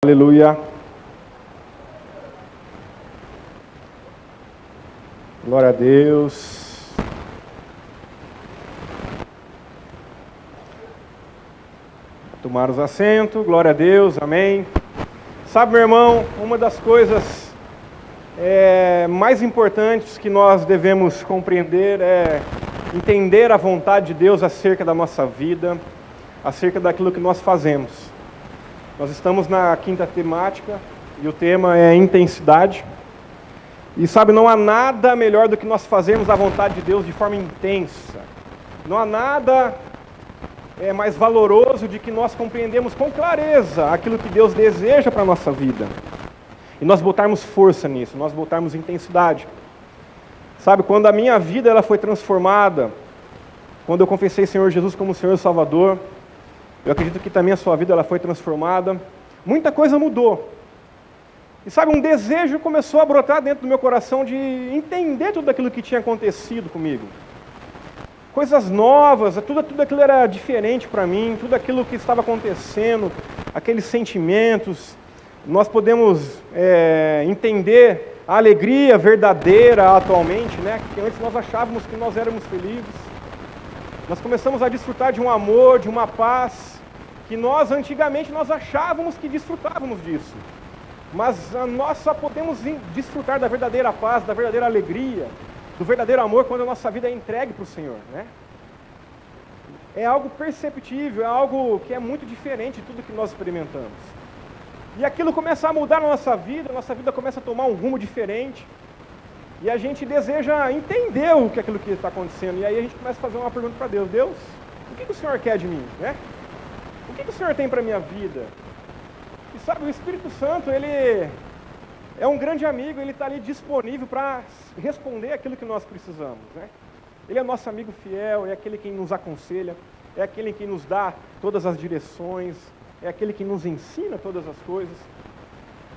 Aleluia. Glória a Deus. Tomar os assentos, glória a Deus, amém. Sabe, meu irmão, uma das coisas mais importantes que nós devemos compreender é entender a vontade de Deus acerca da nossa vida, acerca daquilo que nós fazemos. Nós estamos na quinta temática e o tema é intensidade. E sabe, não há nada melhor do que nós fazermos a vontade de Deus de forma intensa. Não há nada mais valoroso de que nós compreendemos com clareza aquilo que Deus deseja para a nossa vida. E nós botarmos força nisso, nós botarmos intensidade. Sabe, quando a minha vida ela foi transformada, quando eu confessei Senhor Jesus como Senhor e Salvador, eu acredito que também a sua vida ela foi transformada. Muita coisa mudou. E sabe, um desejo começou a brotar dentro do meu coração de entender tudo aquilo que tinha acontecido comigo. Coisas novas, tudo aquilo era diferente para mim, tudo aquilo que estava acontecendo, aqueles sentimentos. Nós podemos entender a alegria verdadeira atualmente, né? Que antes nós achávamos que nós éramos felizes. Nós começamos a desfrutar de um amor, de uma paz, que nós antigamente nós achávamos que desfrutávamos disso. Mas nós só podemos desfrutar da verdadeira paz, da verdadeira alegria, do verdadeiro amor quando a nossa vida é entregue para o Senhor, né? É algo perceptível, é algo que é muito diferente de tudo que nós experimentamos. E aquilo começa a mudar na nossa vida começa a tomar um rumo diferente. E a gente deseja entender aquilo que está acontecendo. E aí a gente começa a fazer uma pergunta para Deus. Deus, o que o Senhor quer de mim? Né? O que o Senhor tem para a minha vida? E sabe, o Espírito Santo, ele é um grande amigo, ele está ali disponível para responder aquilo que nós precisamos. Né? Ele é nosso amigo fiel, é aquele que nos aconselha, é aquele que nos dá todas as direções, é aquele que nos ensina todas as coisas.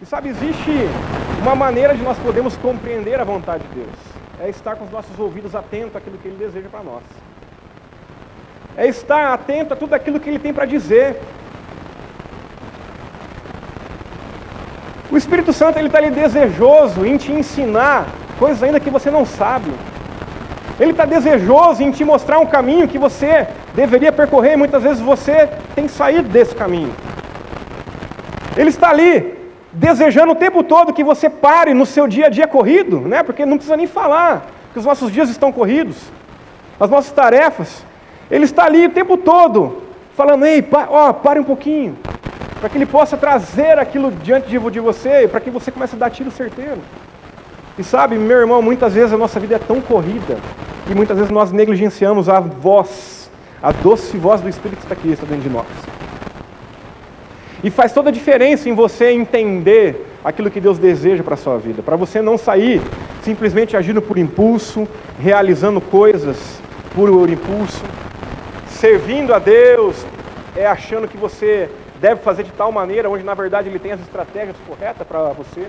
E sabe, existe uma maneira de nós podermos compreender a vontade de Deus. É estar com os nossos ouvidos atentos àquilo que Ele deseja para nós. É estar atento a tudo aquilo que Ele tem para dizer. O Espírito Santo, Ele está ali desejoso em te ensinar coisas ainda que você não sabe. Ele está desejoso em te mostrar um caminho que você deveria percorrer e muitas vezes você tem saído desse caminho. Ele está ali desejando o tempo todo que você pare no seu dia a dia corrido, né? Porque não precisa nem falar que os nossos dias estão corridos, as nossas tarefas. Ele está ali o tempo todo falando, ei, pare um pouquinho, para que Ele possa trazer aquilo diante de você, para que você comece a dar tiro certeiro. E sabe, meu irmão, muitas vezes a nossa vida é tão corrida, e muitas vezes nós negligenciamos a voz, a doce voz do Espírito que está aqui, está dentro de nós. E faz toda a diferença em você entender aquilo que Deus deseja para a sua vida. Para você não sair simplesmente agindo por impulso, realizando coisas por impulso, servindo a Deus, achando que você deve fazer de tal maneira, onde na verdade Ele tem as estratégias corretas para você.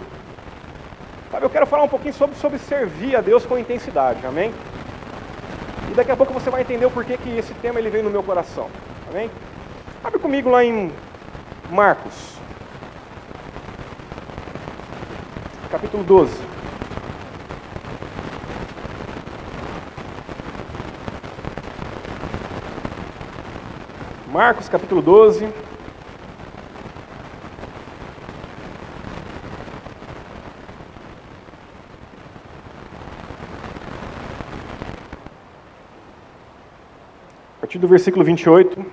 Sabe, eu quero falar um pouquinho sobre servir a Deus com intensidade, amém? E daqui a pouco você vai entender o porquê que esse tema ele vem no meu coração, amém? Abre comigo lá em Marcos, capítulo 12. Marcos, capítulo 12. A partir do versículo 28,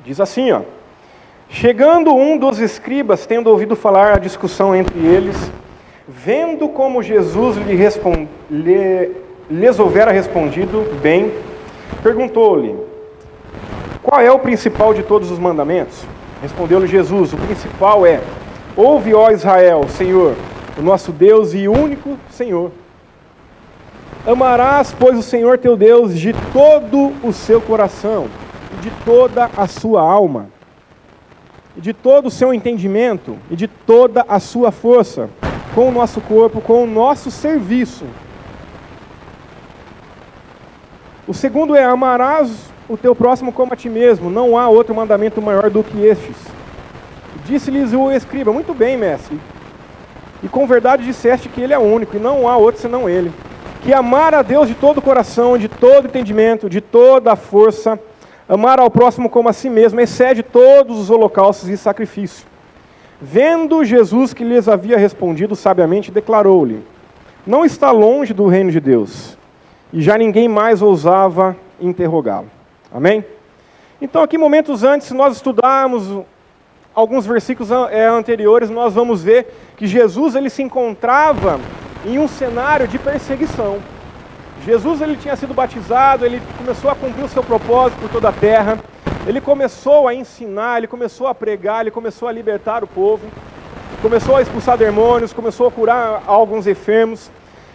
diz assim, ó. Chegando um dos escribas, tendo ouvido falar a discussão entre eles, vendo como Jesus lhes houvera respondido bem, perguntou-lhe, qual é o principal de todos os mandamentos? Respondeu-lhe Jesus, o principal é, ouve, ó Israel, Senhor, o nosso Deus e único Senhor. Amarás, pois, o Senhor teu Deus de todo o seu coração, e de toda a sua alma, e de todo o seu entendimento, e de toda a sua força, com o nosso corpo, com o nosso serviço. O segundo é, amarás o teu próximo como a ti mesmo. Não há outro mandamento maior do que estes. Disse-lhes o escriba: muito bem, mestre, e com verdade disseste que ele é único, e não há outro senão ele. Que amar a Deus de todo o coração, de todo entendimento, de toda a força, amar ao próximo como a si mesmo, excede todos os holocaustos e sacrifícios. Vendo Jesus que lhes havia respondido sabiamente, declarou-lhe: não está longe do reino de Deus. E já ninguém mais ousava interrogá-lo. Amém? Então, aqui, momentos antes, se nós estudarmos alguns versículos anteriores, nós vamos ver que Jesus ele se encontrava em um cenário de perseguição. Jesus ele tinha sido batizado, ele começou a cumprir o seu propósito por toda a terra, ele começou a ensinar, ele começou a pregar, ele começou a libertar o povo, começou a expulsar demônios, começou a curar alguns enfermos.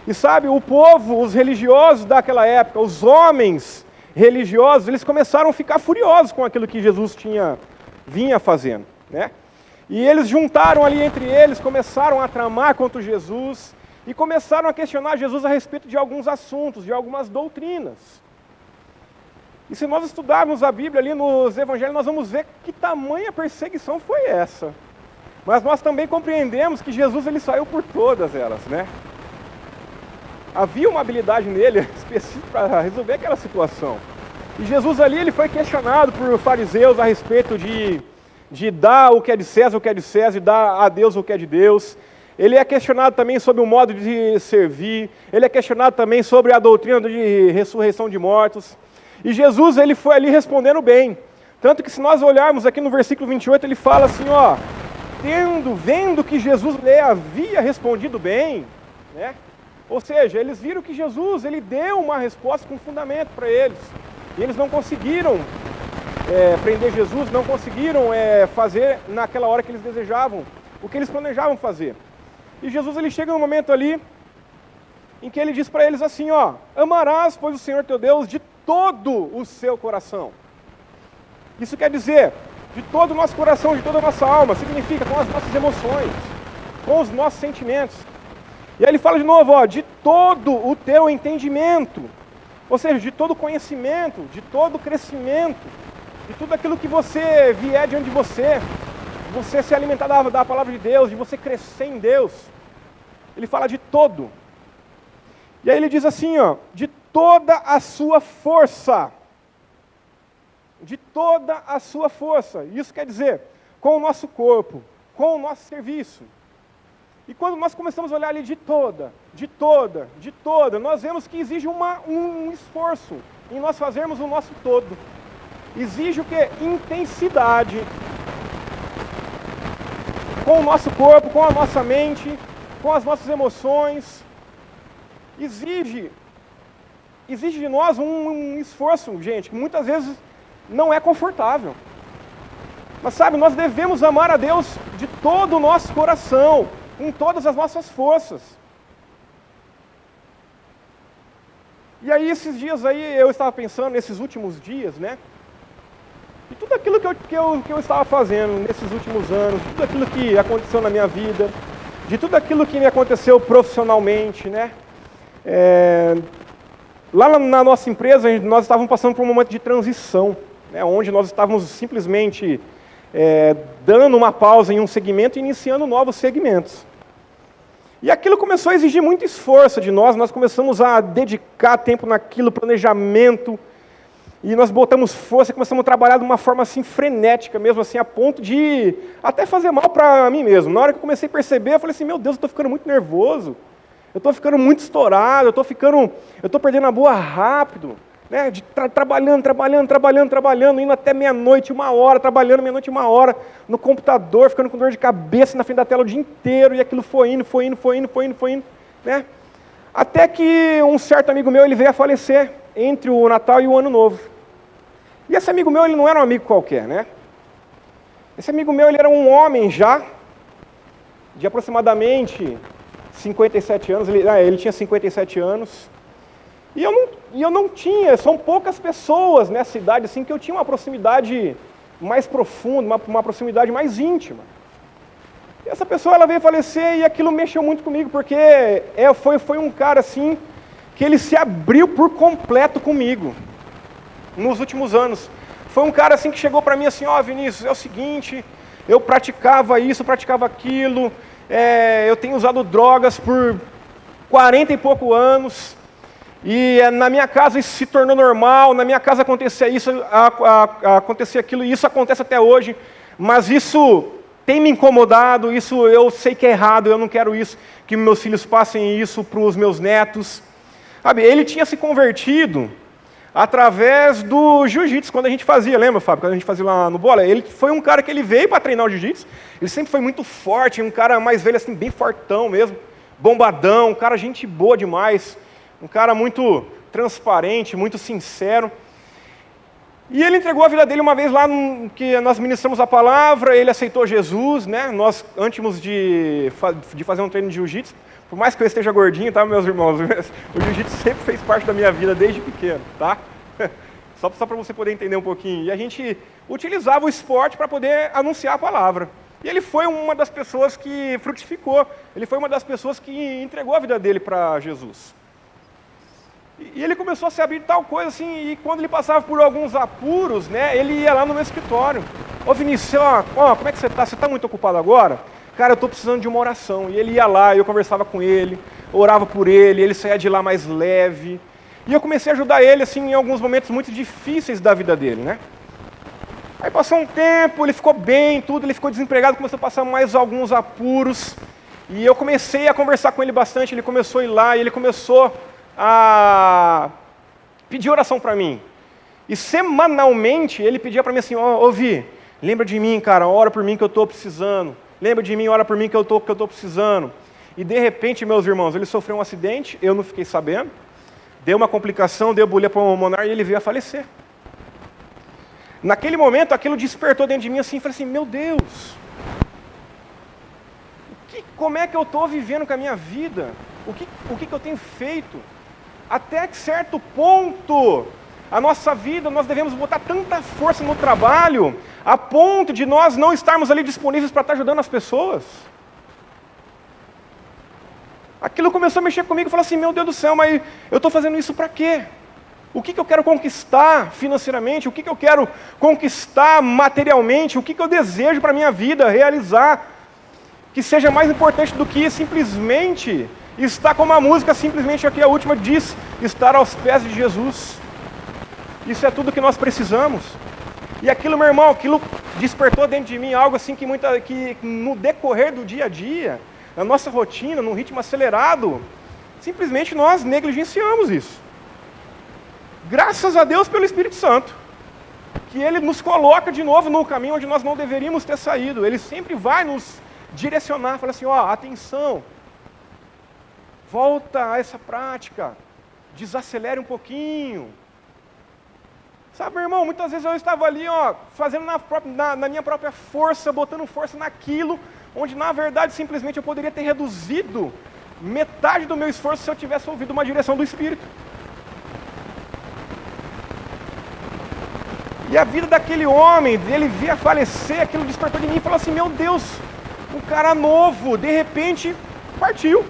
E sabe, o povo, os religiosos daquela época, os homens religiosos, eles começaram a ficar furiosos com aquilo que Jesus vinha fazendo, né? E eles juntaram ali entre eles, começaram a tramar contra Jesus e começaram a questionar Jesus a respeito de alguns assuntos, de algumas doutrinas. E se nós estudarmos a Bíblia ali nos Evangelhos, nós vamos ver que tamanha perseguição foi essa. Mas nós também compreendemos que Jesus ele saiu por todas elas, né? Havia uma habilidade nele específica para resolver aquela situação. E Jesus ali ele foi questionado por fariseus a respeito de dar o que é de César e dar a Deus o que é de Deus. Ele é questionado também sobre o modo de servir. Ele é questionado também sobre a doutrina de ressurreição de mortos. E Jesus ele foi ali respondendo bem. Tanto que se nós olharmos aqui no versículo 28, ele fala assim, ó, vendo que Jesus lhe havia respondido bem, né? Ou seja, eles viram que Jesus ele deu uma resposta com fundamento para eles. E eles não conseguiram prender Jesus, não conseguiram fazer naquela hora que eles desejavam, o que eles planejavam fazer. E Jesus ele chega num momento ali em que ele diz para eles assim, ó, amarás, pois, o Senhor teu Deus de todo o seu coração. Isso quer dizer, de todo o nosso coração, de toda a nossa alma, significa com as nossas emoções, com os nossos sentimentos. E aí ele fala de novo, ó, de todo o teu entendimento, ou seja, de todo conhecimento, de todo crescimento, de tudo aquilo que você vier diante de você se alimentar da palavra de Deus, de você crescer em Deus. Ele fala de todo. E aí ele diz assim, ó, de toda a sua força. De toda a sua força. Isso quer dizer, com o nosso corpo, com o nosso serviço. E quando nós começamos a olhar ali de toda, nós vemos que exige um esforço em nós fazermos o nosso todo. Exige o quê? Intensidade. Com o nosso corpo, com a nossa mente, com as nossas emoções. Exige de nós um esforço, gente, que muitas vezes não é confortável. Mas sabe, nós devemos amar a Deus de todo o nosso coração, com todas as nossas forças. E aí esses dias aí, eu estava pensando, nesses últimos dias, né? E tudo aquilo que eu estava fazendo nesses últimos anos, de tudo aquilo que aconteceu na minha vida, de tudo aquilo que me aconteceu profissionalmente, né? Lá na nossa empresa, nós estávamos passando por um momento de transição, né? Onde nós estávamos simplesmente dando uma pausa em um segmento e iniciando novos segmentos. E aquilo começou a exigir muito esforço de nós começamos a dedicar tempo naquilo, planejamento, e nós botamos força, começamos a trabalhar de uma forma assim frenética mesmo, assim, a ponto de até fazer mal para mim mesmo. Na hora que eu comecei a perceber, eu falei assim, meu Deus, eu estou ficando muito nervoso, eu estou ficando muito estourado, eu estou perdendo a boa rápido, né? Trabalhando, indo até meia-noite, 1 hora, trabalhando meia-noite, 1 hora, no computador, ficando com dor de cabeça na frente da tela o dia inteiro, e aquilo foi indo, né? Até que um certo amigo meu, ele veio a falecer entre o Natal e o Ano Novo. E esse amigo meu, ele não era um amigo qualquer, né? Esse amigo meu, ele era um homem já, de aproximadamente 57 anos, ele tinha 57 anos, e eu não tinha, são poucas pessoas nessa idade assim, que eu tinha uma proximidade mais profunda, uma proximidade mais íntima. E essa pessoa, ela veio falecer e aquilo mexeu muito comigo, porque foi um cara assim, que ele se abriu por completo comigo, nos últimos anos. Foi um cara assim que chegou para mim assim, ó, Vinícius, é o seguinte, eu praticava isso, praticava aquilo, eu tenho usado drogas por 40 e poucos anos, e na minha casa isso se tornou normal, na minha casa acontecia isso, acontecia aquilo, e isso acontece até hoje, mas isso tem me incomodado, isso eu sei que é errado, eu não quero isso, que meus filhos passem isso para os meus netos. Sabe, ele tinha se convertido através do jiu-jitsu, quando a gente fazia, lembra, Fábio, quando a gente fazia lá no bola? Ele foi um cara que ele veio para treinar o jiu-jitsu, ele sempre foi muito forte, um cara mais velho assim, bem fortão mesmo, bombadão, um cara gente boa demais, um cara muito transparente, muito sincero. E ele entregou a vida dele uma vez lá que nós ministramos a palavra, ele aceitou Jesus, né? Nós, antes de fazer um treino de jiu-jitsu, por mais que eu esteja gordinho, tá, meus irmãos? O jiu-jitsu sempre fez parte da minha vida desde pequeno, tá? Só para você poder entender um pouquinho. E a gente utilizava o esporte para poder anunciar a palavra. E ele foi uma das pessoas que frutificou, ele foi uma das pessoas que entregou a vida dele para Jesus. E ele começou a se abrir tal coisa assim, e quando ele passava por alguns apuros, né, ele ia lá no meu escritório. Ô Vinícius, como é que você está? Você está muito ocupado agora? Cara, eu estou precisando de uma oração. E ele ia lá, eu conversava com ele, orava por ele saía de lá mais leve. E eu comecei a ajudar ele assim, em alguns momentos muito difíceis da vida dele, né? Aí passou um tempo, ele ficou bem, tudo, ele ficou desempregado, começou a passar mais alguns apuros. E eu comecei a conversar com ele bastante, ele começou a ir lá, e ele começou a pedir oração para mim. E semanalmente ele pedia para mim assim, ô Vi, lembra de mim, cara, ora por mim que eu estou precisando. Lembra de mim, ora por mim que eu estou precisando. E de repente, meus irmãos, ele sofreu um acidente, eu não fiquei sabendo, deu uma complicação, deu embolia pulmonar e ele veio a falecer. Naquele momento, aquilo despertou dentro de mim assim, falei assim, meu Deus, como é que eu estou vivendo com a minha vida? O que eu tenho feito? Até que certo ponto, a nossa vida, nós devemos botar tanta força no trabalho, a ponto de nós não estarmos ali disponíveis para estar ajudando as pessoas. Aquilo começou a mexer comigo, eu falei assim, meu Deus do céu, mas eu estou fazendo isso para quê? O que eu quero conquistar financeiramente? O que eu quero conquistar materialmente? O que eu desejo para a minha vida realizar? Que seja mais importante do que simplesmente estar como a música, simplesmente aqui a última diz, estar aos pés de Jesus. Isso é tudo que nós precisamos. E aquilo, meu irmão, aquilo despertou dentro de mim algo assim que no decorrer do dia a dia, na nossa rotina, num ritmo acelerado, simplesmente nós negligenciamos isso. Graças a Deus pelo Espírito Santo, que Ele nos coloca de novo no caminho onde nós não deveríamos ter saído. Ele sempre vai nos direcionar, fala assim, atenção, volta a essa prática, desacelere um pouquinho. Sabe, meu irmão, muitas vezes eu estava ali, fazendo na minha própria força, botando força naquilo, onde na verdade simplesmente eu poderia ter reduzido metade do meu esforço se eu tivesse ouvido uma direção do Espírito. E a vida daquele homem, ele via falecer, aquilo despertou de mim e falou assim, meu Deus, um cara novo, de repente, partiu.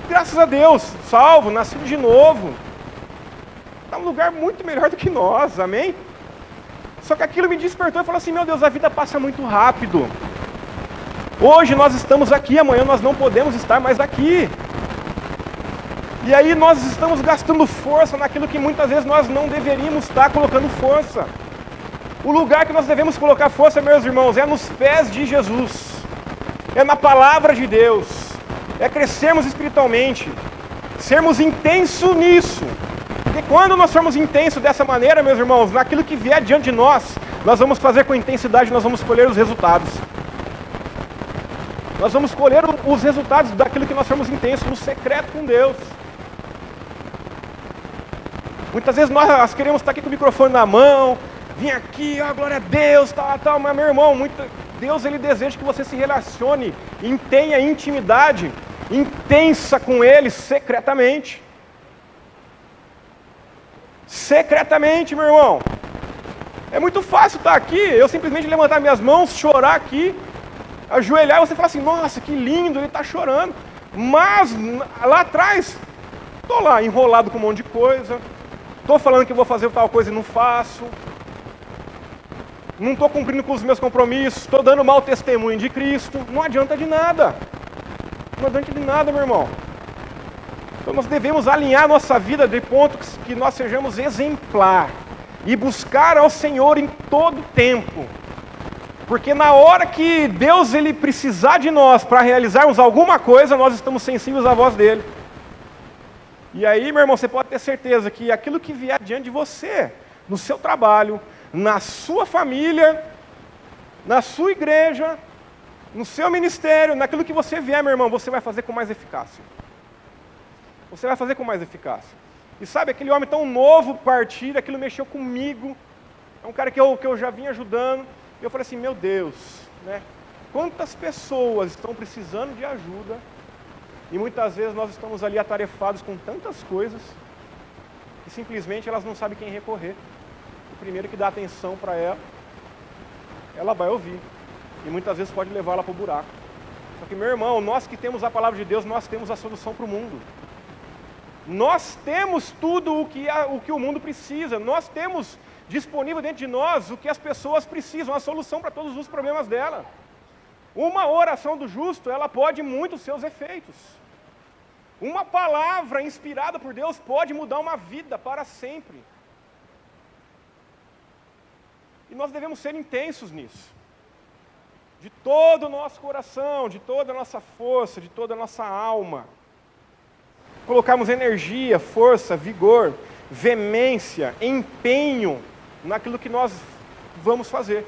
Graças a Deus, salvo, nascido de novo. Está num lugar muito melhor do que nós, amém? Só que aquilo me despertou e falou assim, meu Deus, a vida passa muito rápido. Hoje nós estamos aqui, amanhã nós não podemos estar mais aqui. E aí nós estamos gastando força naquilo que muitas vezes nós não deveríamos estar colocando força. O lugar que nós devemos colocar força, meus irmãos, é nos pés de Jesus. É na palavra de Deus. É crescermos espiritualmente. Sermos intensos nisso. Porque quando nós formos intensos dessa maneira, meus irmãos, naquilo que vier diante de nós vamos fazer com intensidade, nós vamos colher os resultados. Nós vamos colher os resultados daquilo que nós formos intensos, no secreto com Deus. Muitas vezes nós queremos estar aqui com o microfone na mão, vir aqui, glória a Deus, tal, mas meu irmão, Deus ele deseja que você se relacione e tenha intimidade intensa com Ele, secretamente. Secretamente, meu irmão. É muito fácil estar aqui, eu simplesmente levantar minhas mãos, chorar aqui, ajoelhar e você falar assim, nossa, que lindo, ele está chorando. Mas lá atrás, estou lá enrolado com um monte de coisa, estou falando que vou fazer tal coisa e não faço. não estou cumprindo com os meus compromissos, estou dando mau testemunho de Cristo, não adianta de nada. Não adianta de nada, meu irmão. Então nós devemos alinhar nossa vida de ponto que nós sejamos exemplar e buscar ao Senhor em todo tempo. Porque na hora que Deus ele precisar de nós para realizarmos alguma coisa, nós estamos sensíveis à voz dele. E aí, meu irmão, você pode ter certeza que aquilo que vier diante de você, no seu trabalho, na sua família, na sua igreja, no seu ministério, naquilo que você vier, meu irmão, você vai fazer com mais eficácia. Você vai fazer com mais eficácia. E sabe, aquele homem tão novo partir, aquilo mexeu comigo. É um cara que eu já vim ajudando. E eu falei assim, meu Deus, né? Quantas pessoas estão precisando de ajuda e muitas vezes nós estamos ali atarefados com tantas coisas que simplesmente elas não sabem quem recorrer. O primeiro que dá atenção para ela vai ouvir. E muitas vezes pode levá-la para o buraco. Só que, meu irmão, nós que temos a palavra de Deus, nós temos a solução para o mundo. Nós temos tudo o que o mundo precisa. Nós temos disponível dentro de nós o que as pessoas precisam, a solução para todos os problemas dela. Uma oração do justo, ela pode muito os seus efeitos. Uma palavra inspirada por Deus pode mudar uma vida para sempre. E nós devemos ser intensos nisso. De todo o nosso coração, de toda a nossa força, de toda a nossa alma. Colocarmos energia, força, vigor, veemência, empenho naquilo que nós vamos fazer.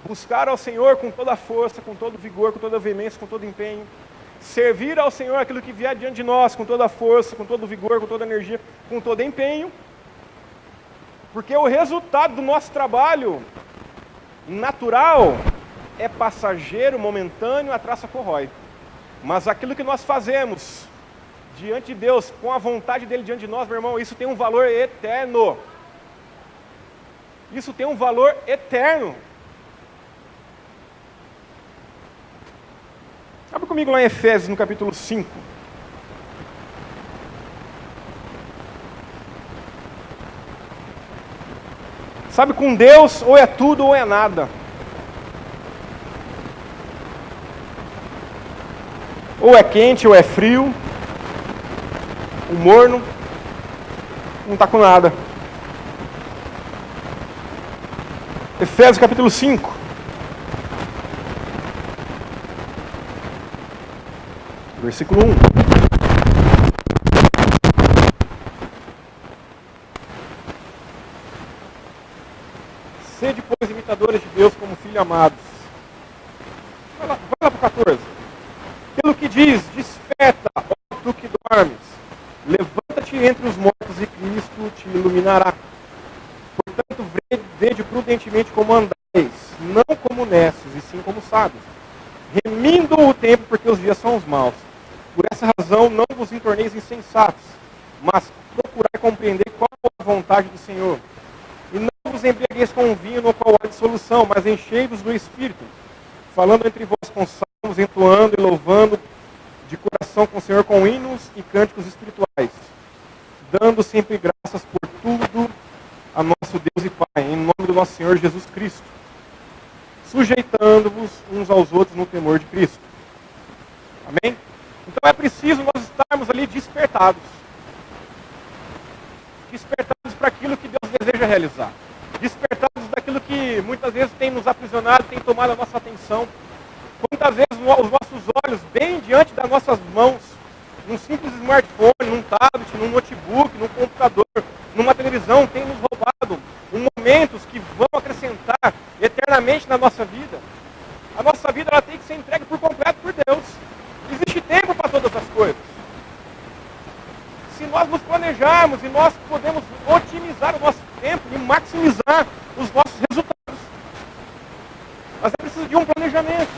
Buscar ao Senhor com toda a força, com todo o vigor, com toda a veemência, com todo o empenho. Servir ao Senhor aquilo que vier diante de nós, com toda a força, com todo o vigor, com toda a energia, com todo o empenho. Porque o resultado do nosso trabalho natural é passageiro, momentâneo, a traça corrói. Mas aquilo que nós fazemos diante de Deus, com a vontade dele diante de nós, meu irmão, isso tem um valor eterno. Isso tem um valor eterno. Abre comigo lá em Efésios, no capítulo 5. Sabe, com Deus, ou é tudo ou é nada. Ou é quente ou é frio. O morno não está com nada. Efésios capítulo 5. Versículo 1. Sede, pois, imitadores de Deus como filhos amados. Vai lá para o 14. Pelo que diz, desperta, ó tu que dormes. Levanta-te entre os mortos e Cristo te iluminará. Portanto, vede prudentemente como andais, não como necios, e sim como sábios. Remindo o tempo, porque os dias são os maus. Por essa razão, não vos torneis insensatos, mas procurai compreender qual é a vontade do Senhor. E não vos embriagueis com vinho no qual há dissolução, mas enchei-vos do Espírito, falando entre vós com salmos, entoando e louvando de coração com o Senhor com hinos e cânticos espirituais, dando sempre graças por tudo a nosso Deus e Pai, em nome do nosso Senhor Jesus Cristo, sujeitando-vos uns aos outros no temor de Cristo. Amém? Então é preciso nós estarmos ali despertados. Despertados para aquilo que Deus deseja realizar. Despertados daquilo que muitas vezes tem nos aprisionado, tem tomado a nossa atenção. Quantas vezes os nossos olhos, bem diante das nossas mãos, num simples smartphone, num tablet, num notebook, num computador, numa televisão, tem nos roubado momentos que vão acrescentar eternamente na nossa vida. A nossa vida ela tem que ser entregue por completo por Deus. Existe tempo para todas as coisas. Se nós nos planejarmos e nós podemos otimizar o nosso tempo e maximizar os nossos resultados. Mas é preciso de um planejamento.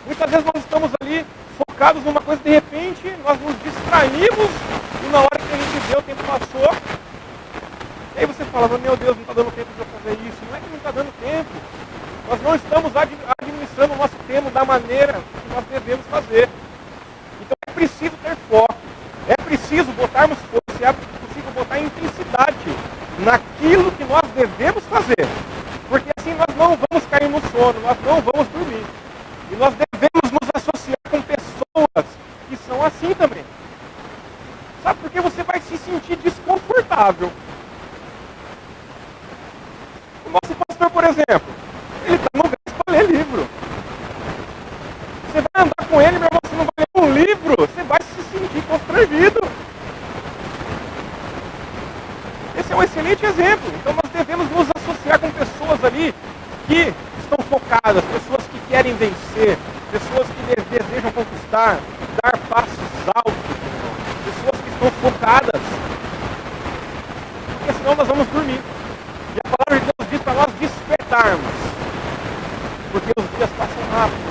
Muitas vezes nós estamos ali focados numa coisa, de repente nós nos distraímos e na hora que a gente vê o tempo passou. E aí você fala, meu Deus, não está dando tempo de eu fazer isso. Não é que não está dando tempo. Nós não estamos administrando o nosso tempo da maneira que nós devemos fazer. Então é preciso ter foco. É preciso botarmos força, é possível botar intensidade naquilo que nós devemos fazer. Porque assim nós estável. O nosso pastor, por exemplo, ele está no gás para ler livro. Você vai andar com ele, meu irmão, você não vai ler um livro, você vai se sentir constrangido. Esse é um excelente exemplo. Então nós devemos nos associar com pessoas ali que estão focadas, pessoas que querem vencer, pessoas que desejam conquistar, dar passos altos, pessoas que estão focadas. Porque senão nós vamos dormir. E a palavra de Deus diz para nós despertarmos. Porque os dias passam rápido.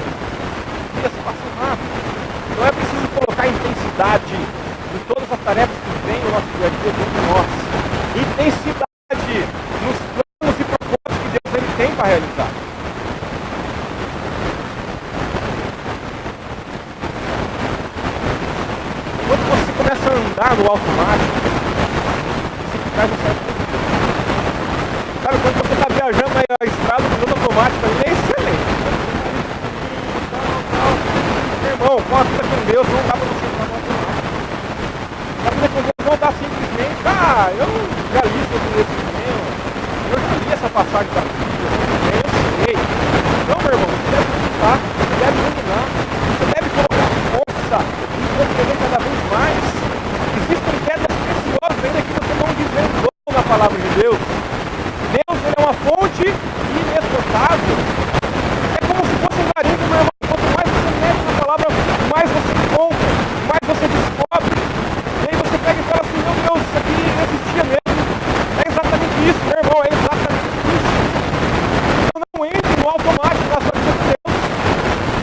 Os dias passam rápido. Então é preciso colocar intensidade em todas as tarefas que vêm no nosso dia a dia dentro de nós. Intensidade nos planos e propósitos que Deus ele tem para realizar. Quando você começa a andar no automático, você traz um certo tempo. Sabe, quando você está viajando aí a estrada, o piloto automático ali é excelente. Meu irmão, com a vida com Deus, não dá para você entrar no automático. A vida com Deus não dá simplesmente, eu já li sobre esse cinema, eu já li essa passagem da Bíblia, eu sei. Não, meu irmão, você deve lutar, você deve dominar, você deve colocar força e compreender cada vez mais. Existem pedras preciosas ainda que você não desvendou na palavra de Deus. Deus ele é uma fonte inesgotável. É como se fosse um garimpo, meu irmão. Quanto mais você mexe na palavra, mais você encontra, mais você descobre. E aí você pega e fala assim, meu Deus, isso aqui existia mesmo. É exatamente isso, meu irmão, é exatamente isso. Então não entre no automático na sua vida com Deus.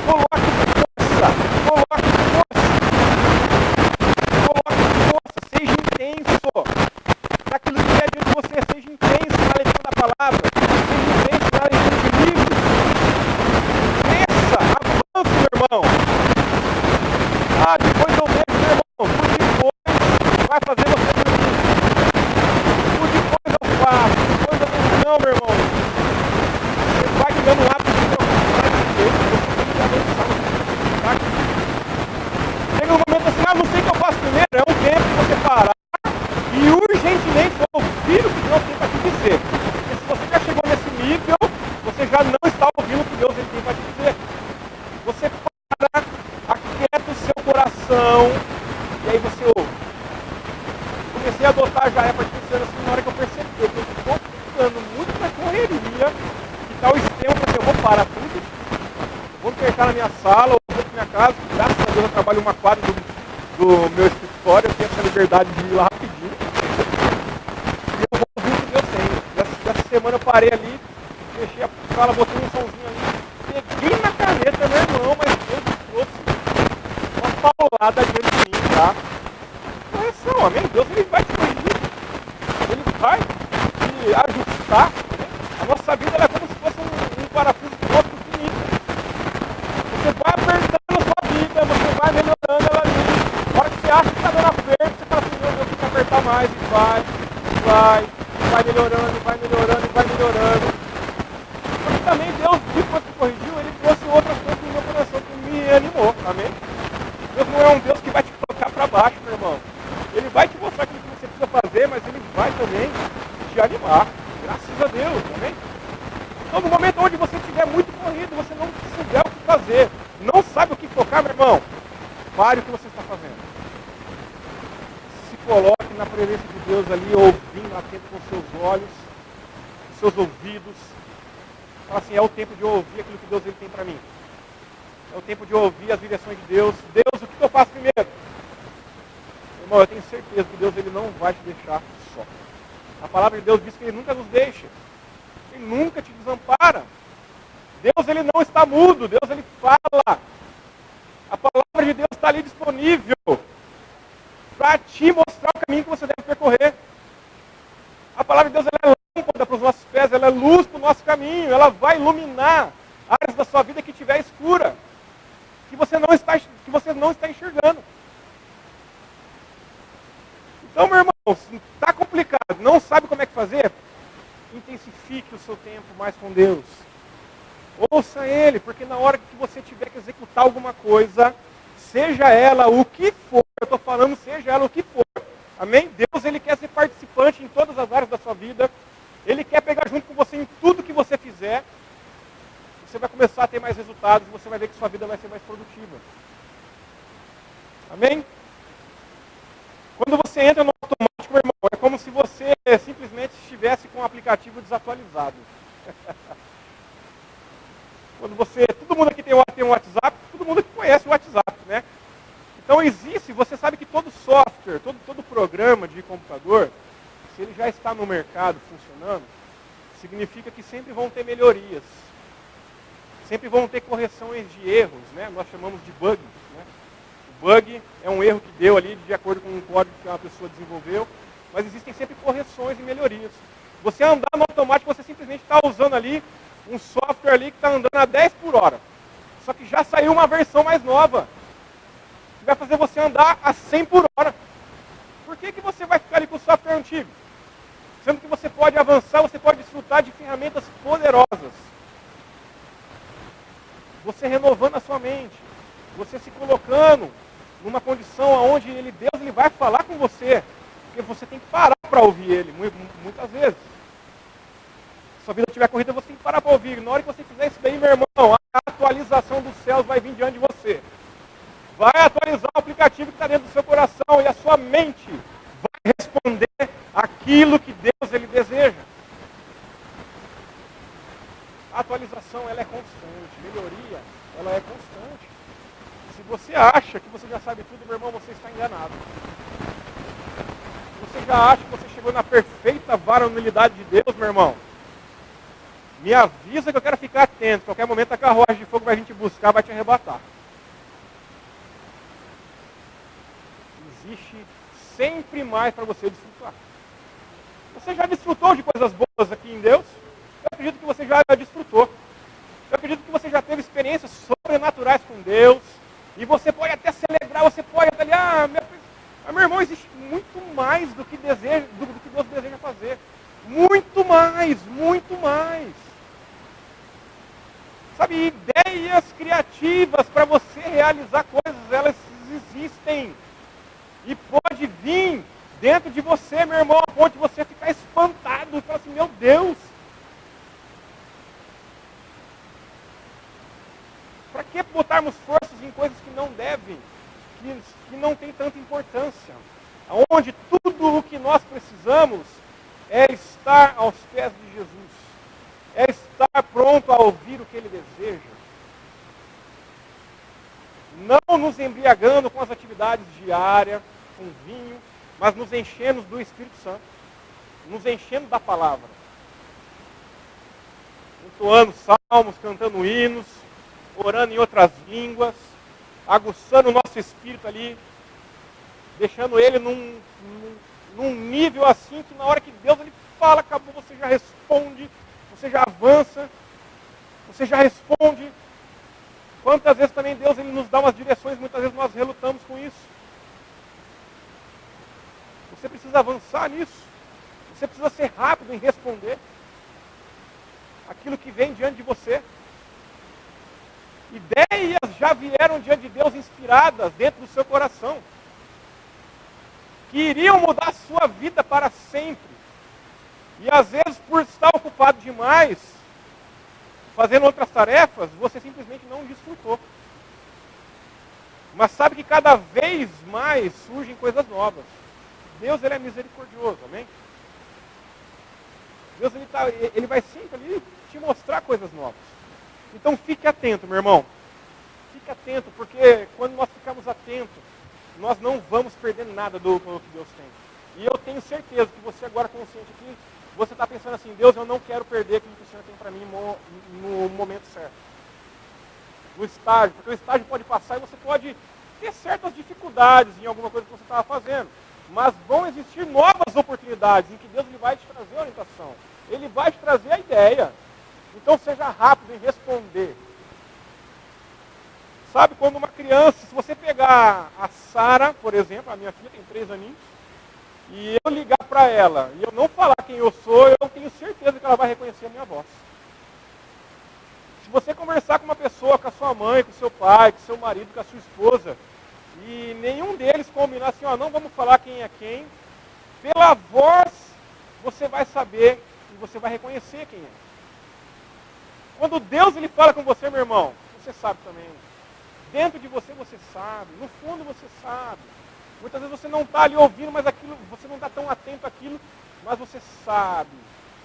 Coloque força, coloque força. Coloque força, seja intenso naquilo que é diante de você, seja intenso na leitura da palavra, seja intenso na leitura de livros. Cresça, avance, meu irmão. Depois eu vejo, meu irmão, por depois vai fazer você dormir. Por depois eu faço, depois eu vejo, não, meu irmão. Você vai dando um hábito de vai de Deus, você tem que avançar no que chega um momento assim, não sei o que eu faço primeiro, é um tempo que você parar e urgentemente ouvir o que Deus tem para te dizer. Porque se você já chegou nesse nível, você já não está ouvindo o que Deus tem para te dizer. Você para, aquieta o seu coração e aí você ouve. Comecei a adotar já a partir desse ano assim, na hora que eu percebi que eu estou ficando muito na correria e tal extremo, porque eu vou parar tudo, vou me fechar na minha sala, ou vou para minha casa, graças a Deus eu trabalho uma quadra do meu escritório, eu tenho essa liberdade de ir lá rapidinho. E eu vou ouvir o que Deus tem. Dessa semana eu parei ali, fechei a sala, botei um somzinho ali, peguei na caneta, meu irmão, mas Deus me trouxe uma paulada diante de mim, tá? Correção, amém? Deus ele vai te corrigir, ele vai te ajustar. Né? A nossa vida ela é como se fosse um parafuso de outro infinito. Você vai apertando a sua vida, você vai melhorando ela ali. Na hora que você acha que está dando aperto, você fala assim, meu Deus, tem que apertar mais, e vai melhorando, vai melhorando, vai melhorando. Mas também Deus, depois que corrigiu, ele trouxe outras coisas no meu coração que me animou, amém? Deus não é um Deus que vai te colocar para baixo, meu irmão. Ele vai te mostrar aquilo que você precisa fazer, mas ele vai também te animar. Graças a Deus, amém? Então, no momento onde você estiver muito corrido, você não souber o que fazer, não sabe o que focar, meu irmão, pare o que você está fazendo. Se coloque na presença de Deus ali, ouvindo, atento com seus olhos, seus ouvidos. Fala assim, é o tempo de ouvir aquilo que Deus ele tem para mim. É o tempo de ouvir as direções de Deus. Deus, o que eu faço primeiro? Irmão, eu tenho certeza que Deus ele não vai te deixar só. A palavra de Deus diz que ele nunca nos deixa. Ele nunca te desampara. Deus ele não está mudo. Deus ele fala. A palavra de Deus está ali disponível para te mostrar o caminho que você deve percorrer. A palavra de Deus ela é lâmpada para os nossos pés, ela é luz para o nosso caminho. Ela vai iluminar áreas da sua vida que estiver escura, que você não está enxergando. Então, meu irmão, está complicado, não sabe como é que fazer? Intensifique o seu tempo mais com Deus. Ouça Ele, porque na hora que você tiver que executar alguma coisa, seja ela o que for, eu estou falando seja ela o que for, Amém? Deus, ele quer ser participante em todas as áreas da sua vida. Ele quer pegar junto com você em tudo que você fizer. Você vai começar a ter mais resultados e você vai ver que sua vida vai ser mais produtiva. Amém? Quando você entra no automático, meu irmão, é como se você simplesmente estivesse com o aplicativo desatualizado. Quando todo mundo aqui tem um WhatsApp, todo mundo aqui conhece o WhatsApp, né? Então você sabe que todo software, todo programa de computador, se ele já está no mercado funcionando, significa que sempre vão ter melhorias. Sempre vão ter correções de erros, né? Nós chamamos de bug, né? O bug é um erro que deu ali de acordo com um código que uma pessoa desenvolveu, mas existem sempre correções e melhorias. Você andar no automático, você simplesmente está usando ali um software ali que está andando a 10 por hora. Só que já saiu uma versão mais nova, que vai fazer você andar a 100 por hora. Por que você vai ficar ali com o software antigo? Sendo que você pode avançar, você pode desfrutar de ferramentas poderosas. Você renovando a sua mente, você se colocando numa condição onde Deus ele vai falar com você, porque você tem que parar para ouvir Ele, muitas vezes. Se sua vida estiver corrida, você tem que parar para ouvir. Na hora que você fizer isso daí, meu irmão, a atualização dos céus vai vir diante de você. Vai atualizar o aplicativo que está dentro do seu coração e a sua mente vai responder aquilo que Deus ele deseja. A atualização ela é constante, melhoria ela é constante. Se você acha que você já sabe tudo, meu irmão, você está enganado. Se você já acha que você chegou na perfeita varonilidade de Deus, meu irmão, me avisa que eu quero ficar atento. Qualquer momento a carruagem de fogo vai vir te buscar, vai te arrebatar. Existe sempre mais para você desfrutar. Você já desfrutou de coisas boas aqui em Deus? Eu acredito que você já desfrutou. Eu acredito que você já teve experiências sobrenaturais com Deus. E você pode até celebrar, você pode até ali, meu irmão, existe muito mais do que Deus deseja fazer. Muito mais, muito mais. Sabe, ideias criativas para você realizar coisas, elas existem. E pode vir dentro de você, meu irmão, a ponto de você ficar espantado e falar assim, meu Deus. Para que botarmos forças em coisas que não devem, que não tem tanta importância? Onde tudo o que nós precisamos é estar aos pés de Jesus. É estar pronto a ouvir o que Ele deseja. Não nos embriagando com as atividades diárias, com vinho, mas nos enchendo do Espírito Santo. Nos enchendo da palavra. Entoando salmos, cantando hinos, orando em outras línguas, aguçando o nosso espírito ali, deixando ele num nível assim que na hora que Deus ele fala, acabou, você já responde, você já avança, você já responde. Quantas vezes também Deus ele nos dá umas direções, muitas vezes nós relutamos com isso. Você precisa avançar nisso, você precisa ser rápido em responder aquilo que vem diante de você. Ideias já vieram diante de Deus inspiradas dentro do seu coração, que iriam mudar a sua vida para sempre. E às vezes, por estar ocupado demais, fazendo outras tarefas, você simplesmente não desfrutou. Mas sabe que cada vez mais surgem coisas novas. Deus ele é misericordioso, amém? Deus ele vai sempre ali te mostrar coisas novas. Então fique atento, meu irmão. Fique atento, porque quando nós ficamos atentos, nós não vamos perder nada do que Deus tem. E eu tenho certeza que você agora consciente aqui, você está pensando assim, Deus, eu não quero perder aquilo que o Senhor tem para mim no momento certo. No estágio, porque o estágio pode passar e você pode ter certas dificuldades em alguma coisa que você estava fazendo. Mas vão existir novas oportunidades em que Deus ele vai te trazer a orientação. Ele vai te trazer a ideia. Então seja rápido em responder. Sabe, quando uma criança, se você pegar a Sara, por exemplo, a minha filha tem 3 aninhos, e eu ligar para ela, e eu não falar quem eu sou, eu tenho certeza que ela vai reconhecer a minha voz. Se você conversar com uma pessoa, com a sua mãe, com o seu pai, com o seu marido, com a sua esposa, e nenhum deles combinar assim, ó, não vamos falar quem é quem, Pela voz, você vai saber e você vai reconhecer quem é. Quando Deus ele fala com você, meu irmão, você sabe também. Dentro de você, você sabe. No fundo, você sabe. Muitas vezes você não está ali ouvindo, mas aquilo, você não está tão atento àquilo, mas você sabe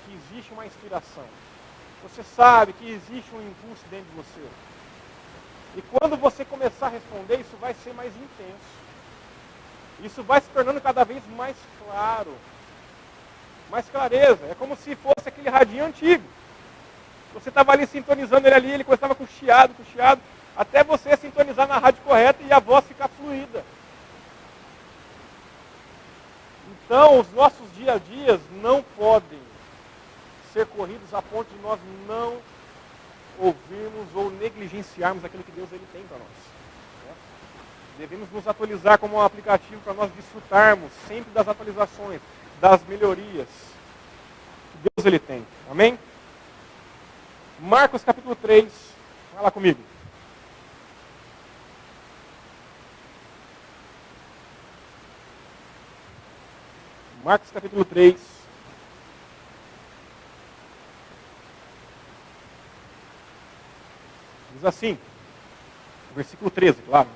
que existe uma inspiração. Você sabe que existe um impulso dentro de você. E quando você começar a responder, isso vai ser mais intenso. Isso vai se tornando cada vez mais claro. Mais clareza. É como se fosse aquele radinho antigo. Você estava ali sintonizando ele ali, ele começava com chiado, até você sintonizar na rádio correta e a voz ficar fluida. Então, os nossos dia a dias não podem ser corridos a ponto de nós não ouvirmos ou negligenciarmos aquilo que Deus ele tem para nós. Né? Devemos nos atualizar como um aplicativo para nós desfrutarmos sempre das atualizações, das melhorias que Deus ele tem. Amém? Marcos capítulo 3, vai lá comigo. Marcos capítulo 3. Diz assim, versículo 13, claro.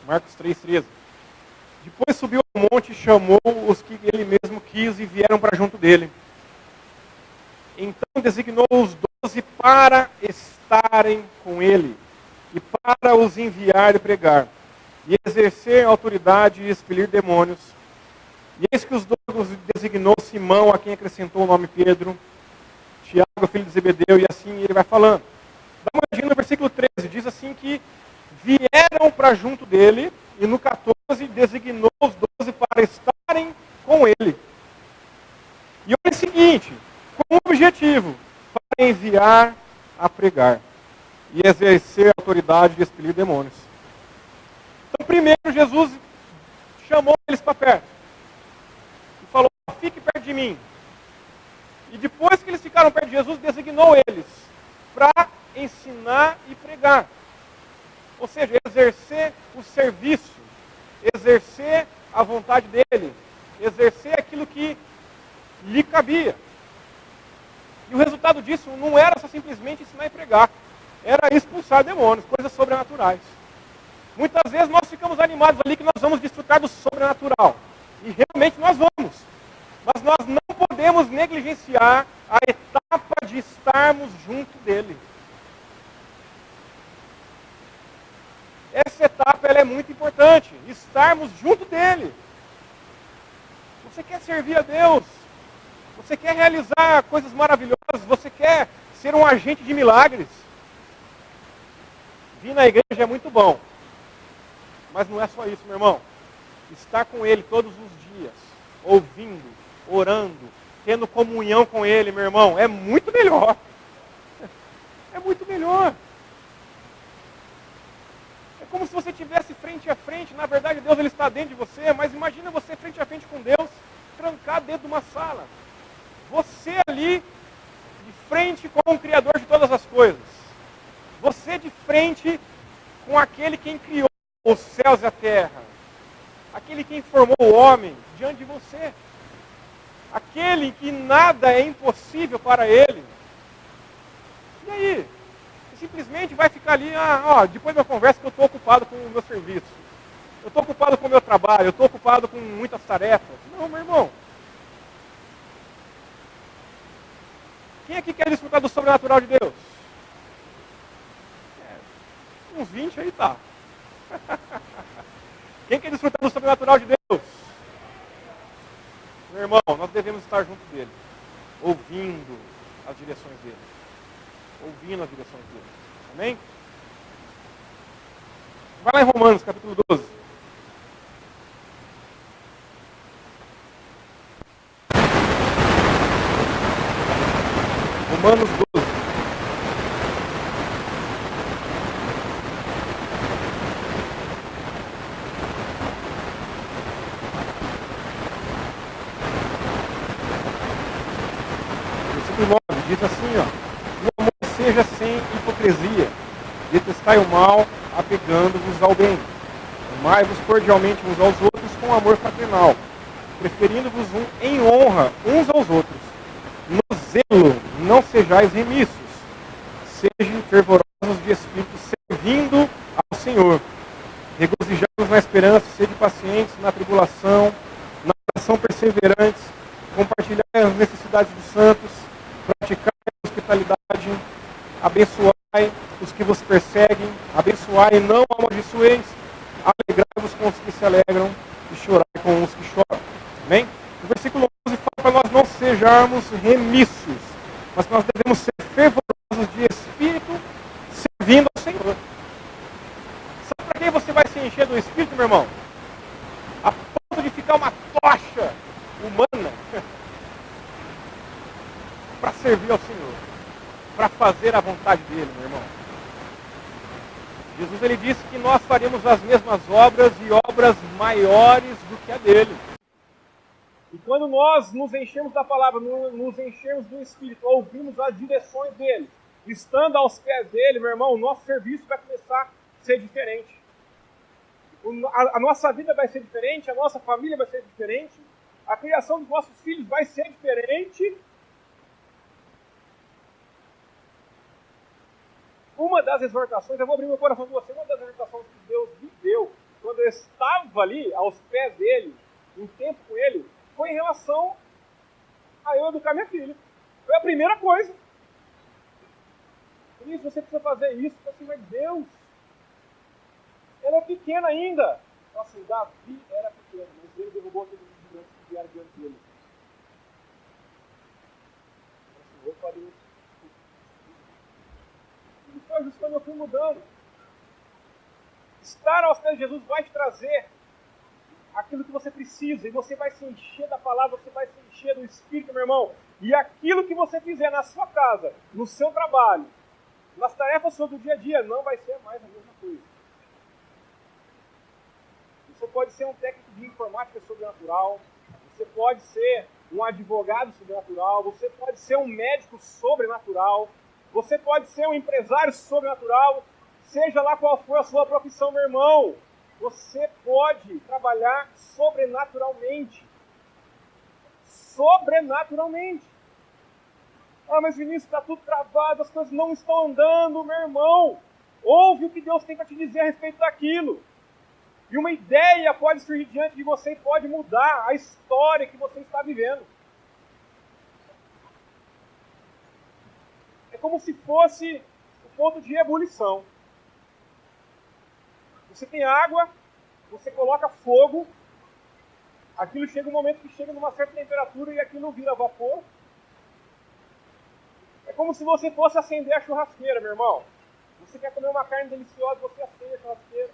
Marcos 3, 13. Depois subiu ao monte e chamou os que ele mesmo quis e vieram para junto dele. Então designou os 12 para estarem com ele e para os enviar e pregar, e exercer autoridade e expelir demônios. E eis que os 12 designou Simão, a quem acrescentou o nome Pedro, Tiago, filho de Zebedeu, e assim ele vai falando. Dá uma olhadinha no versículo 13, diz assim que vieram para junto dele, e no 14 designou os 12 para estarem com ele. E olha o seguinte, com o objetivo, para enviar a pregar e exercer a autoridade de expelir demônios. Então primeiro Jesus chamou eles para perto. E falou, fique perto de mim. E depois que eles ficaram perto de Jesus, designou eles para ensinar e pregar. Ou seja, exercer o serviço, exercer a vontade dele, exercer aquilo que lhe cabia. E o resultado disso não era só simplesmente ensinar e pregar, era expulsar demônios, coisas sobrenaturais. Muitas vezes nós ficamos animados ali que nós vamos desfrutar do sobrenatural. E realmente nós vamos. Mas nós não podemos negligenciar a etapa de estarmos junto dele. Essa etapa ela é muito importante, estarmos junto dele. Você quer servir a Deus? Você quer realizar coisas maravilhosas? Você quer ser um agente de milagres? Vir na igreja é muito bom. Mas não é só isso, meu irmão. Estar com ele todos os dias, ouvindo, orando, tendo comunhão com ele, meu irmão, é muito melhor. É muito melhor. É como se você estivesse frente a frente. Na verdade, Deus ele está dentro de você, mas imagina você frente a frente com Deus, trancado dentro de uma sala. Você ali, de frente com o Criador de todas as coisas. Você de frente com aquele quem criou os céus e a terra. Aquele quem formou o homem diante de você. Aquele que nada é impossível para ele. E aí? Você simplesmente vai ficar ali, depois da conversa que eu estou ocupado com o meu serviço. Eu estou ocupado com o meu trabalho, eu estou ocupado com muitas tarefas. Não, meu irmão. Quem aqui quer desfrutar do sobrenatural de Deus? Uns 20 aí tá. Quem quer desfrutar do sobrenatural de Deus? Meu irmão, nós devemos estar junto dele, ouvindo as direções dele. Ouvindo as direções dele. Amém? Vai lá em Romanos, capítulo 12. Romanos 12. Versículo 9 diz assim, o amor seja sem hipocrisia, detestai o mal, apegando-vos ao bem. Amai-vos cordialmente uns aos outros com amor fraternal. preferindo-vos em honra uns aos outros. No zelo não sejais remissos, sejam fervorosos de espírito, servindo ao Senhor. Regozijados na esperança, sede pacientes na tribulação, na oração perseverantes, compartilhai as necessidades dos santos, praticai a hospitalidade, abençoai os que vos perseguem, abençoai e não amaldiçoeis, alegrai-vos com os que se alegram e chorai com os que choram. Amém? O versículo 11 fala para nós não sejamos remissos, mas nós devemos ser fervorosos de espírito, servindo ao Senhor. Sabe para quem você vai se encher do espírito, meu irmão? A ponto de ficar uma tocha humana para servir ao Senhor, para fazer a vontade dele, meu irmão. Jesus ele disse que nós faríamos as mesmas obras e obras maiores do que a dele. E quando nós nos enchemos da palavra, nos enchemos do Espírito, ouvimos as direções dele, estando aos pés dele, meu irmão, o nosso serviço vai começar a ser diferente. A nossa vida vai ser diferente, a nossa família vai ser diferente, a criação dos nossos filhos vai ser diferente. Uma das exortações, eu vou abrir meu coração com você, uma das exortações que Deus me deu, quando eu estava ali, aos pés dele, em tempo com ele, foi em relação a eu educar minha filha. Foi a primeira coisa. Por isso, você precisa fazer isso. Eu assim, mas Deus, ela é pequena ainda. Nossa, Davi era pequeno, mas ele derrubou todos os gigantes que vieram diante dele. Eu vou fazer isso. E foi ajustando, eu fui mudando. Estar aos pés de Jesus vai te trazer aquilo que você precisa, e você vai se encher da palavra, você vai se encher do Espírito, meu irmão. E aquilo que você fizer na sua casa, no seu trabalho, nas tarefas do dia a dia, não vai ser mais a mesma coisa. Você pode ser um técnico de informática sobrenatural, você pode ser um advogado sobrenatural, você pode ser um médico sobrenatural, você pode ser um empresário sobrenatural, seja lá qual for a sua profissão, meu irmão. Você pode trabalhar sobrenaturalmente. Sobrenaturalmente. Ah, mas Vinícius, está tudo travado, as coisas não estão andando, meu irmão. Ouve o que Deus tem para te dizer a respeito daquilo. E uma ideia pode surgir diante de você e pode mudar a história que você está vivendo. É como se fosse o ponto de ebulição. Você tem água, você coloca fogo, aquilo chega um momento que chega numa certa temperatura e aquilo vira vapor. É como se você fosse acender a churrasqueira, meu irmão. Você quer comer uma carne deliciosa, você acende a churrasqueira.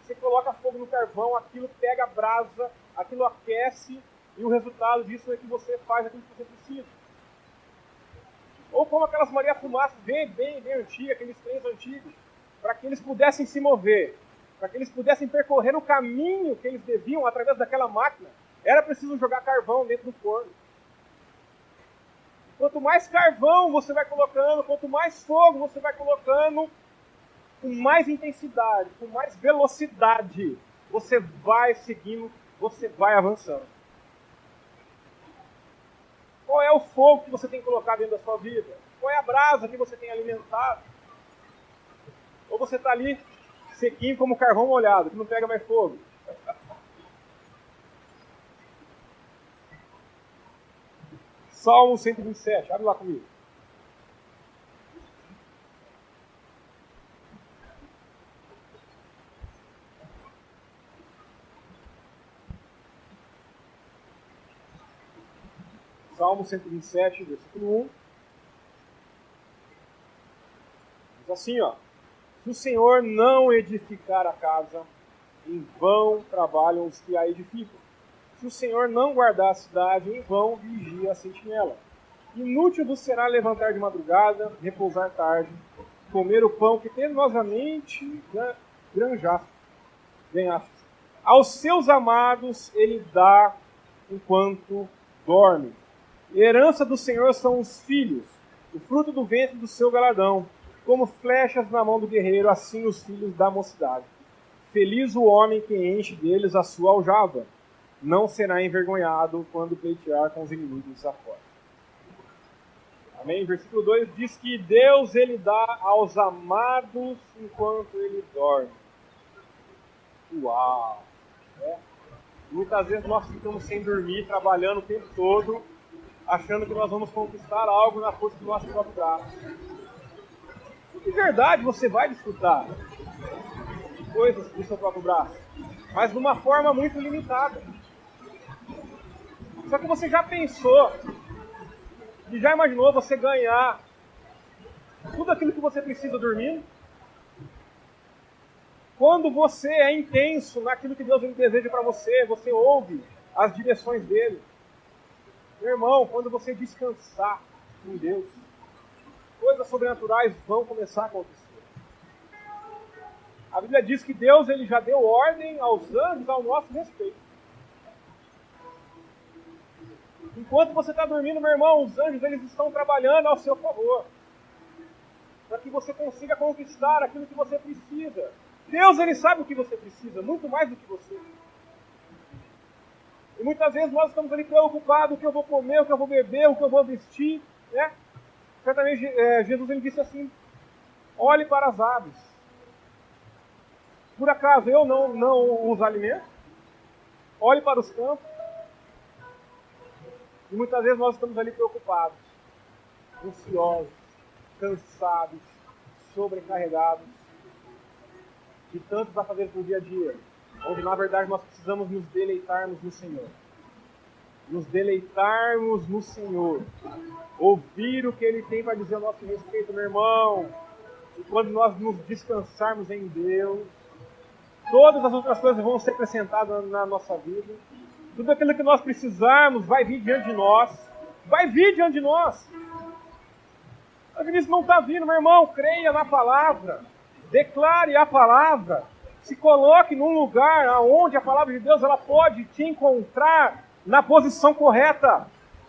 Você coloca fogo no carvão, aquilo pega a brasa, aquilo aquece e o resultado disso é que você faz aquilo que você precisa. Ou como aquelas Maria Fumaça bem antigas, aqueles trens antigos, para que eles pudessem se mover. Para que eles pudessem percorrer o caminho que eles deviam através daquela máquina, era preciso jogar carvão dentro do forno. Quanto mais carvão você vai colocando, quanto mais fogo você vai colocando, com mais intensidade, com mais velocidade, você vai seguindo, você vai avançando. Qual é o fogo que você tem colocado dentro da sua vida? Qual é a brasa que você tem alimentado? Ou você está ali sequinho como carvão molhado, que não pega mais fogo. Salmo 127, abre lá comigo. Salmo 127, versículo 1. Diz assim, ó. Se o Senhor não edificar a casa, em vão trabalham os que a edificam. Se o Senhor não guardar a cidade, em vão vigia a sentinela. Inútil vos será levantar de madrugada, repousar tarde, comer o pão que tenosamente ganhaste. Aos seus amados ele dá enquanto dorme. Herança do Senhor são os filhos, o fruto do ventre do seu galardão. Como flechas na mão do guerreiro, assim os filhos da mocidade. Feliz o homem que enche deles a sua aljava. não será envergonhado quando pleitear com os inimigos afora. Amém? Versículo 2 diz que Deus ele dá aos amados enquanto ele dorme. Uau! É. Muitas vezes nós ficamos sem dormir, trabalhando o tempo todo, achando que nós vamos conquistar algo na força do nosso próprio braço. De verdade, você vai desfrutar coisas do seu próprio braço, mas de uma forma muito limitada. Só que você já pensou, e já imaginou você ganhar tudo aquilo que você precisa dormindo? Quando você é intenso naquilo que Deus deseja para você, você ouve as direções dele. Meu irmão, quando você descansar em Deus, coisas sobrenaturais vão começar a acontecer. A Bíblia diz que Deus ele já deu ordem aos anjos ao nosso respeito. Enquanto você está dormindo, meu irmão, os anjos eles estão trabalhando ao seu favor, para que você consiga conquistar aquilo que você precisa. Deus ele sabe o que você precisa, muito mais do que você. E muitas vezes nós estamos ali preocupados o que eu vou comer, o que eu vou beber, o que eu vou vestir, né? Certamente Jesus ele disse assim: olhe para as aves. Por acaso eu não os alimento? Olhe para os campos. E muitas vezes nós estamos ali preocupados, ansiosos, cansados, sobrecarregados de tantos afazeres do dia a dia, onde na verdade nós precisamos nos deleitarmos no Senhor. Nos deleitarmos no Senhor. Ouvir o que Ele tem para dizer ao nosso respeito, meu irmão. E quando nós nos descansarmos em Deus, todas as outras coisas vão ser acrescentadas na nossa vida. Tudo aquilo que nós precisarmos vai vir diante de nós. Vai vir diante de nós. Às vezes não está vindo, meu irmão. Creia na palavra. Declare a palavra. Se coloque num lugar onde a palavra de Deus ela pode te encontrar na posição correta.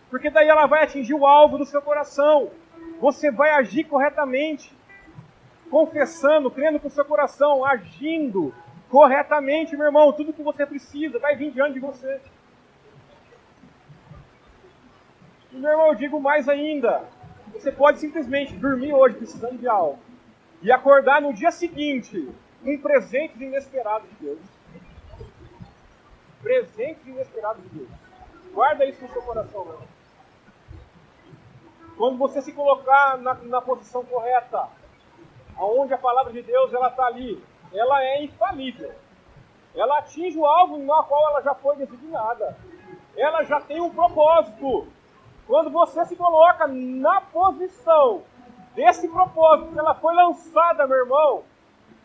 Porque daí ela vai atingir o alvo do seu coração. Você vai agir corretamente. Confessando, crendo com o seu coração, agindo corretamente, meu irmão. Tudo que você precisa vai vir diante de você. E, meu irmão, eu digo mais ainda. Você pode simplesmente dormir hoje precisando de algo e acordar no dia seguinte com presentes inesperados de Deus. Presentes inesperados de Deus. Guarda isso no seu coração, meu irmão. Quando você se colocar na posição correta, aonde a palavra de Deus ela está ali, ela é infalível. Ela atinge o alvo no qual ela já foi designada. Ela já tem um propósito. Quando você se coloca na posição desse propósito, que ela foi lançada, meu irmão,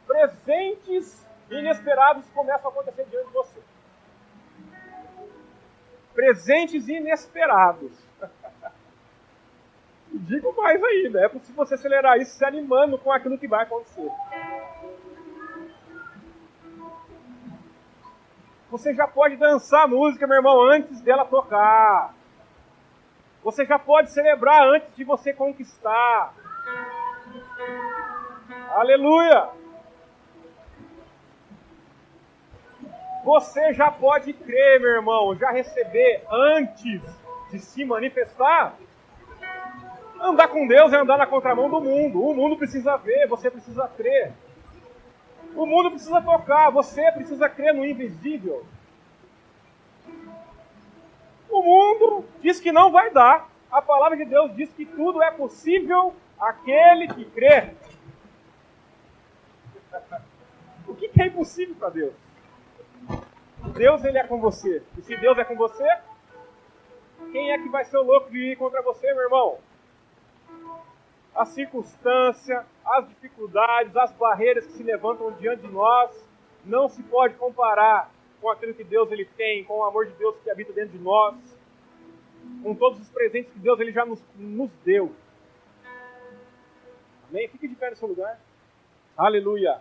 presentes inesperados começam a acontecer diante de você. Presentes inesperados. E digo mais ainda, é possível você acelerar isso se animando com aquilo que vai acontecer. Você já pode dançar a música, meu irmão, antes dela tocar. Você já pode celebrar antes de você conquistar. Aleluia! Você já pode crer, meu irmão, já receber antes de se manifestar. Andar com Deus é andar na contramão do mundo. O mundo precisa ver, você precisa crer. O mundo precisa tocar, você precisa crer no invisível. O mundo diz que não vai dar. A palavra de Deus diz que tudo é possível àquele que crê. O que é impossível para Deus? Deus ele é com você. E se Deus é com você, quem é que vai ser o louco de ir contra você, meu irmão? A circunstância, as dificuldades, as barreiras que se levantam diante de nós, não se pode comparar com aquilo que Deus ele tem, com o amor de Deus que habita dentro de nós, com todos os presentes que Deus ele já nos deu. Amém? Fique de pé no seu lugar. Aleluia.